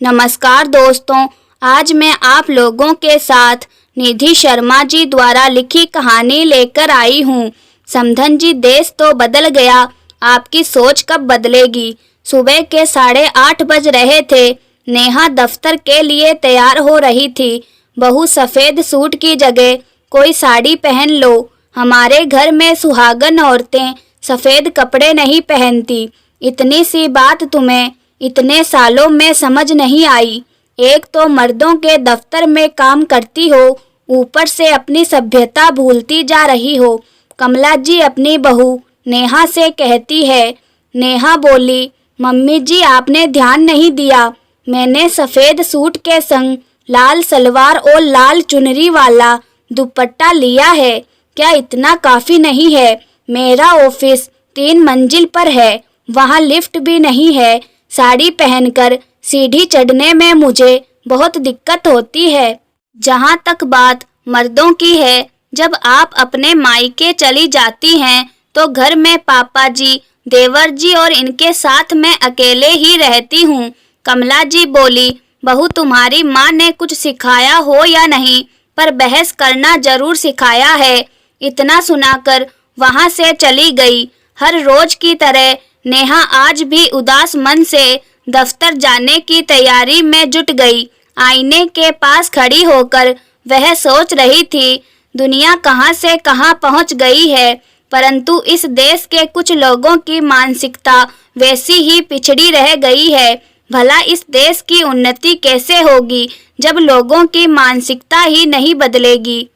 नमस्कार दोस्तों, आज मैं आप लोगों के साथ निधि शर्मा जी द्वारा लिखी कहानी लेकर आई हूँ। समधन जी, देश तो बदल गया, आपकी सोच कब बदलेगी। सुबह के 8:30 बज रहे थे। नेहा दफ्तर के लिए तैयार हो रही थी। बहू, सफ़ेद सूट की जगह कोई साड़ी पहन लो। हमारे घर में सुहागन औरतें सफ़ेद कपड़े नहीं पहनती। इतनी सी बात तुम्हें इतने सालों में समझ नहीं आई। एक तो मर्दों के दफ्तर में काम करती हो, ऊपर से अपनी सभ्यता भूलती जा रही हो। कमला जी अपनी बहू नेहा से कहती है। नेहा बोली, मम्मी जी आपने ध्यान नहीं दिया, मैंने सफ़ेद सूट के संग लाल सलवार और लाल चुनरी वाला दुपट्टा लिया है। क्या इतना काफ़ी नहीं है? मेरा ऑफिस 3 मंजिल पर है, वहाँ लिफ्ट भी नहीं है। साड़ी पहनकर सीढ़ी चढ़ने में मुझे बहुत दिक्कत होती है। जहाँ तक बात मर्दों की है, जब आप अपने मायके चली जाती हैं तो घर में पापा जी, देवर जी और इनके साथ मैं अकेले ही रहती हूँ। कमला जी बोली, बहू तुम्हारी माँ ने कुछ सिखाया हो या नहीं, पर बहस करना जरूर सिखाया है। इतना सुनाकर वहाँ से चली गई। हर रोज की तरह नेहा आज भी उदास मन से दफ्तर जाने की तैयारी में जुट गई। आईने के पास खड़ी होकर वह सोच रही थी, दुनिया कहाँ से कहाँ पहुँच गई है, परंतु इस देश के कुछ लोगों की मानसिकता वैसी ही पिछड़ी रह गई है। भला इस देश की उन्नति कैसे होगी जब लोगों की मानसिकता ही नहीं बदलेगी।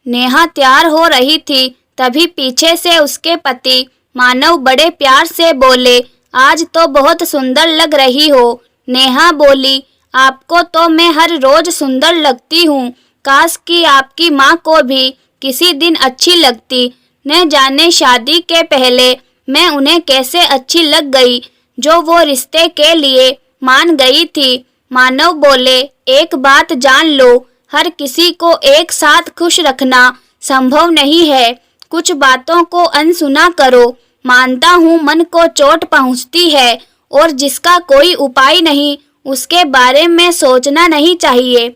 नेहा तैयार हो रही थी, तभी पीछे से उसके पति मानव बड़े प्यार से बोले, आज तो बहुत सुंदर लग रही हो। नेहा बोली, आपको तो मैं हर रोज सुंदर लगती हूँ, काश कि आपकी माँ को भी किसी दिन अच्छी लगती। न जाने शादी के पहले मैं उन्हें कैसे अच्छी लग गई, जो वो रिश्ते के लिए मान गई थी। मानव बोले, एक बात जान लो, हर किसी को एक साथ खुश रखना संभव नहीं है। कुछ बातों को अनसुना करो। मानता हूँ मन को चोट पहुँचती है और जिसका कोई उपाय नहीं, उसके बारे में सोचना नहीं चाहिए।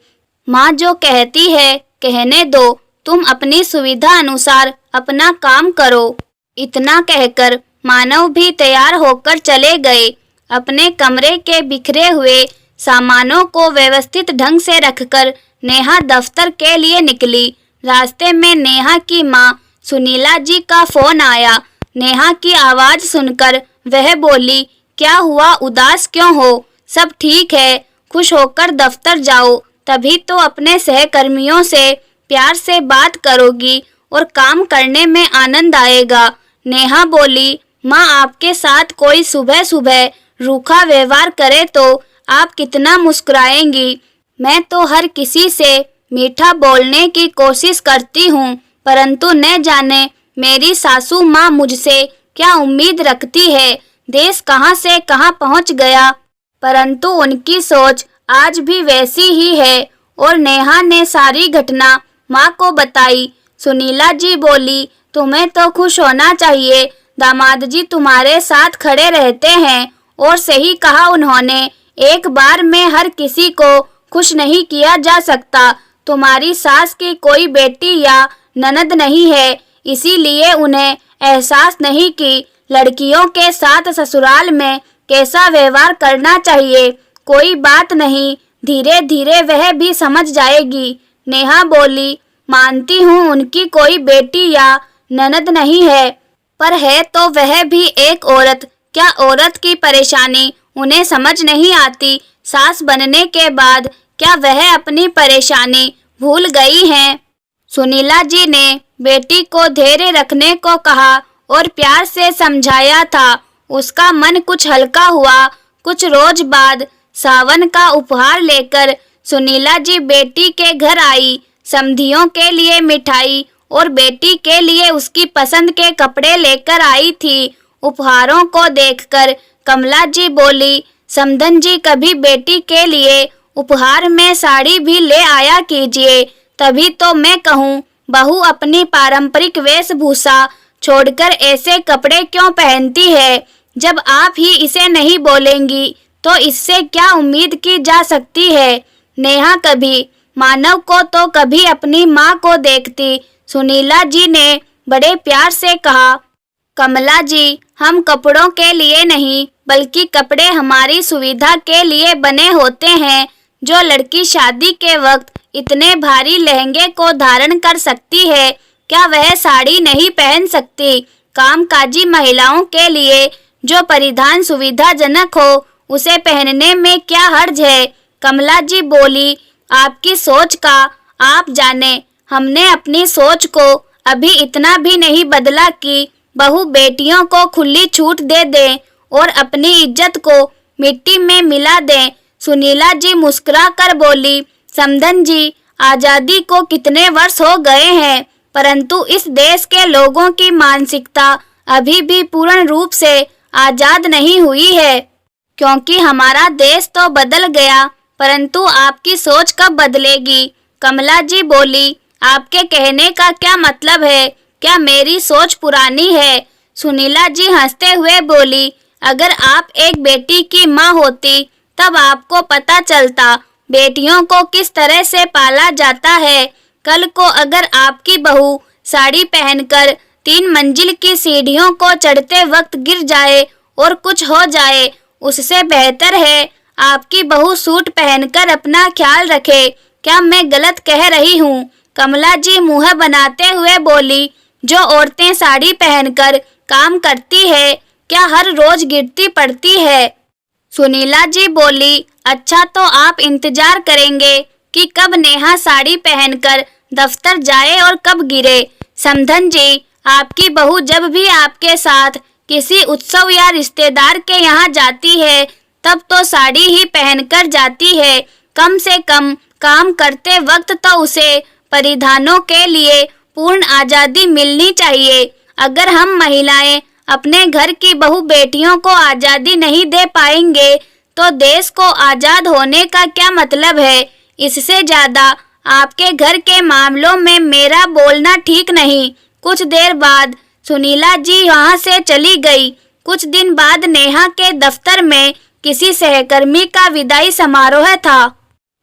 माँ जो कहती है कहने दो, तुम अपनी सुविधा अनुसार अपना काम करो। इतना कहकर मानव भी तैयार होकर चले गए। अपने कमरे के बिखरे हुए सामानों को व्यवस्थित ढंग से रखकर नेहा दफ्तर के लिए निकली। रास्ते में नेहा की माँ सुनीला जी का फोन आया। नेहा की आवाज़ सुनकर वह बोली, क्या हुआ, उदास क्यों हो? सब ठीक है, खुश होकर दफ्तर जाओ, तभी तो अपने सहकर्मियों से प्यार से बात करोगी और काम करने में आनंद आएगा। नेहा बोली, माँ आपके साथ कोई सुबह सुबह रूखा व्यवहार करे तो आप कितना मुस्कुराएंगी। मैं तो हर किसी से मीठा बोलने की कोशिश करती हूँ, परंतु न जाने मेरी सासू माँ मुझसे क्या उम्मीद रखती है। देश कहाँ से कहाँ पहुँच गया, परंतु उनकी सोच आज भी वैसी ही है। और नेहा ने सारी घटना माँ को बताई। सुनीला जी बोली, तुम्हें तो खुश होना चाहिए, दामाद जी तुम्हारे साथ खड़े रहते हैं। और सही कहा उन्होंने, एक बार में हर किसी को खुश नहीं किया जा सकता। तुम्हारी सास की कोई बेटी या ननद नहीं है, इसीलिए उन्हें एहसास नहीं कि लड़कियों के साथ ससुराल में कैसा व्यवहार करना चाहिए। कोई बात नहीं, धीरे धीरे वह भी समझ जाएगी। नेहा बोली, मानती हूँ उनकी कोई बेटी या ननद नहीं है, पर है तो वह भी एक औरत। क्या औरत की परेशानी उन्हें समझ नहीं आती? सास बनने के बाद क्या वह अपनी परेशानी भूल गई हैं? सुनीला जी ने बेटी को धैर्य रखने को कहा और प्यार से समझाया था। उसका मन कुछ हल्का हुआ। कुछ रोज बाद सावन का उपहार लेकर सुनीला जी बेटी के घर आई। समधियों के लिए मिठाई और बेटी के लिए उसकी पसंद के कपड़े लेकर आई थी। उपहारों को देखकर कमला जी बोली, समधन जी कभी बेटी के लिए उपहार में साड़ी भी ले आया कीजिए, तभी तो मैं कहूँ बहू अपनी पारंपरिक वेशभूषा छोड़कर ऐसे कपड़े क्यों पहनती है। जब आप ही इसे नहीं बोलेंगी तो इससे क्या उम्मीद की जा सकती है। नेहा कभी मानव को तो कभी अपनी माँ को देखती। सुनीला जी ने बड़े प्यार से कहा, कमला जी, हम कपड़ों के लिए नहीं बल्कि कपड़े हमारी सुविधा के लिए बने होते हैं। जो लड़की शादी के वक्त इतने भारी लहंगे को धारण कर सकती है, क्या वह साड़ी नहीं पहन सकती। कामकाजी महिलाओं के लिए जो परिधान सुविधाजनक हो उसे पहनने में क्या हर्ज है। कमला जी बोली, आपकी सोच का आप जाने, हमने अपनी सोच को अभी इतना भी नहीं बदला कि बहू बेटियों को खुली छूट दे दें और अपनी इज्जत को मिट्टी में मिला दें। सुनीला जी मुस्कुरा कर बोली, समधन जी, आज़ादी को कितने वर्ष हो गए हैं, परंतु इस देश के लोगों की मानसिकता अभी भी पूर्ण रूप से आज़ाद नहीं हुई है। क्योंकि हमारा देश तो बदल गया, परंतु आपकी सोच कब बदलेगी। कमला जी बोली, आपके कहने का क्या मतलब है, क्या मेरी सोच पुरानी है। सुनीला जी हंसते हुए बोली, अगर आप एक बेटी की माँ होती तब आपको पता चलता बेटियों को किस तरह से पाला जाता है। कल को अगर आपकी बहू साड़ी पहनकर 3 मंजिल की सीढ़ियों को चढ़ते वक्त गिर जाए और कुछ हो जाए, उससे बेहतर है आपकी बहू सूट पहनकर अपना ख्याल रखे। क्या मैं गलत कह रही हूँ। कमला जी मुँह बनाते हुए बोली, जो औरतें साड़ी पहनकर काम करती है क्या हर रोज गिरती पड़ती है। सुनीला जी बोली, अच्छा तो आप इंतजार करेंगे कि कब नेहा साड़ी पहनकर दफ्तर जाए और कब गिरे। समधन जी, आपकी बहू जब भी आपके साथ किसी उत्सव या रिश्तेदार के यहाँ जाती है तब तो साड़ी ही पहनकर जाती है। कम से कम काम करते वक्त तो उसे परिधानों के लिए पूर्ण आज़ादी मिलनी चाहिए। अगर हम महिलाएं अपने घर की बहू बेटियों को आज़ादी नहीं दे पाएंगे तो देश को आज़ाद होने का क्या मतलब है। इससे ज़्यादा आपके घर के मामलों में मेरा बोलना ठीक नहीं। कुछ देर बाद सुनीला जी वहाँ से चली गई। कुछ दिन बाद नेहा के दफ्तर में किसी सहकर्मी का विदाई समारोह था।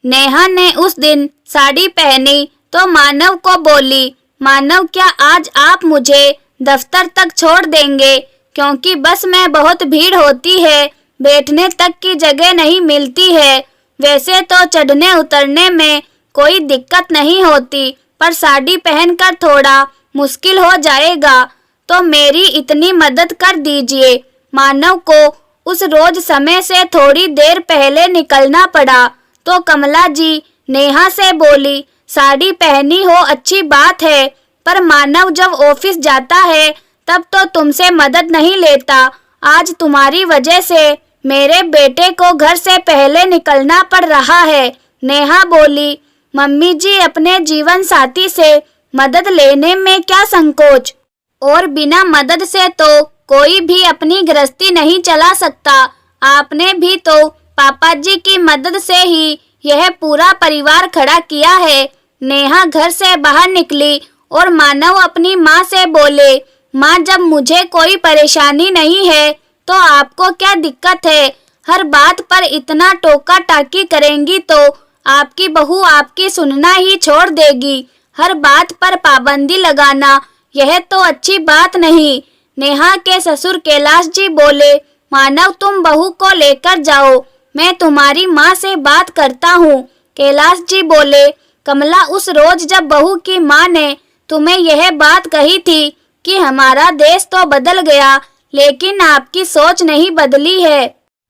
नेहा ने उस दिन साड़ी पहनी तो मानव को बोली, मानव, क्या आज आप मुझे दफ्तर तक छोड़ देंगे, क्योंकि बस में बहुत भीड़ होती है, बैठने तक की जगह नहीं मिलती है। वैसे तो चढ़ने उतरने में कोई दिक्कत नहीं होती, पर साड़ी पहनकर थोड़ा मुश्किल हो जाएगा, तो मेरी इतनी मदद कर दीजिए। मानव को उस रोज समय से थोड़ी देर पहले निकलना पड़ा तो कमला जी नेहा से बोली, साड़ी पहनी हो अच्छी बात है, पर मानव जब ऑफिस जाता है तब तो तुमसे मदद नहीं लेता। आज तुम्हारी वजह से मेरे बेटे को घर से पहले निकलना पड़ रहा है। नेहा बोली, मम्मी जी, अपने जीवन साथी से मदद लेने में क्या संकोच, और बिना मदद से तो कोई भी अपनी गृहस्थी नहीं चला सकता। आपने भी तो पापा जी की मदद से ही यह पूरा परिवार खड़ा किया है। नेहा घर से बाहर निकली और मानव अपनी माँ से बोले, माँ, जब मुझे कोई परेशानी नहीं है तो आपको क्या दिक्कत है। हर बात पर इतना टोका टाकी करेंगी तो आपकी बहू आपकी सुनना ही छोड़ देगी। हर बात पर पाबंदी लगाना यह तो अच्छी बात नहीं। नेहा के ससुर कैलाश जी बोले, मानव, तुम बहू को लेकर जाओ, मैं तुम्हारी माँ से बात करता हूँ। कैलाश जी बोले, कमला, उस रोज जब बहू की माँ ने तुम्हें यह बात कही थी कि हमारा देश तो बदल गया लेकिन आपकी सोच नहीं बदली है,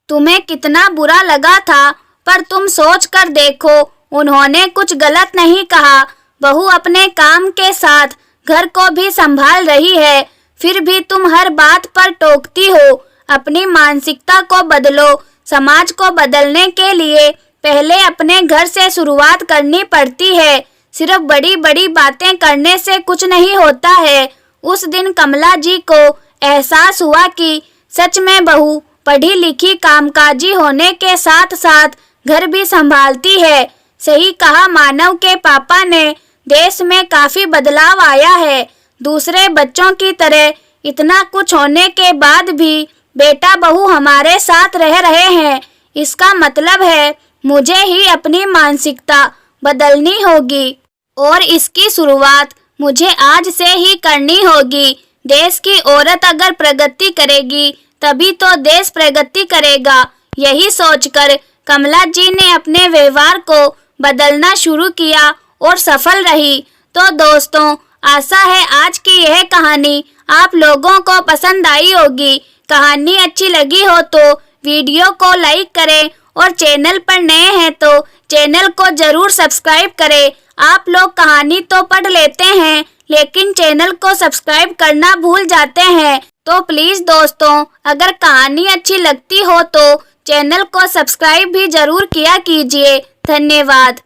तुम्हें कितना बुरा लगा था, पर तुम सोच कर देखो, उन्होंने कुछ गलत नहीं कहा। बहू अपने काम के साथ घर को भी संभाल रही है, फिर भी तुम हर बात पर टोकती हो। अपनी मानसिकता को बदलो। समाज को बदलने के लिए पहले अपने घर से शुरुआत करनी पड़ती है। सिर्फ बड़ी बड़ी बातें करने से कुछ नहीं होता है। उस दिन कमला जी को एहसास हुआ कि सच में बहू पढ़ी लिखी कामकाजी होने के साथ साथ घर भी संभालती है। सही कहा मानव के पापा ने, देश में काफी बदलाव आया है। दूसरे बच्चों की तरह इतना कुछ होने के बाद भी बेटा बहू हमारे साथ रह रहे हैं। इसका मतलब है मुझे ही अपनी मानसिकता बदलनी होगी और इसकी शुरुआत मुझे आज से ही करनी होगी। देश की औरत अगर प्रगति करेगी तभी तो देश प्रगति करेगा। यही सोचकर कमला जी ने अपने व्यवहार को बदलना शुरू किया और सफल रही। तो दोस्तों, आशा है आज की यह कहानी आप लोगों को पसंद आई होगी। कहानी अच्छी लगी हो तो वीडियो को लाइक करें और चैनल पर नए हैं तो चैनल को जरूर सब्सक्राइब करें। आप लोग कहानी तो पढ़ लेते हैं लेकिन चैनल को सब्सक्राइब करना भूल जाते हैं। तो प्लीज दोस्तों, अगर कहानी अच्छी लगती हो तो चैनल को सब्सक्राइब भी जरूर किया कीजिए। धन्यवाद।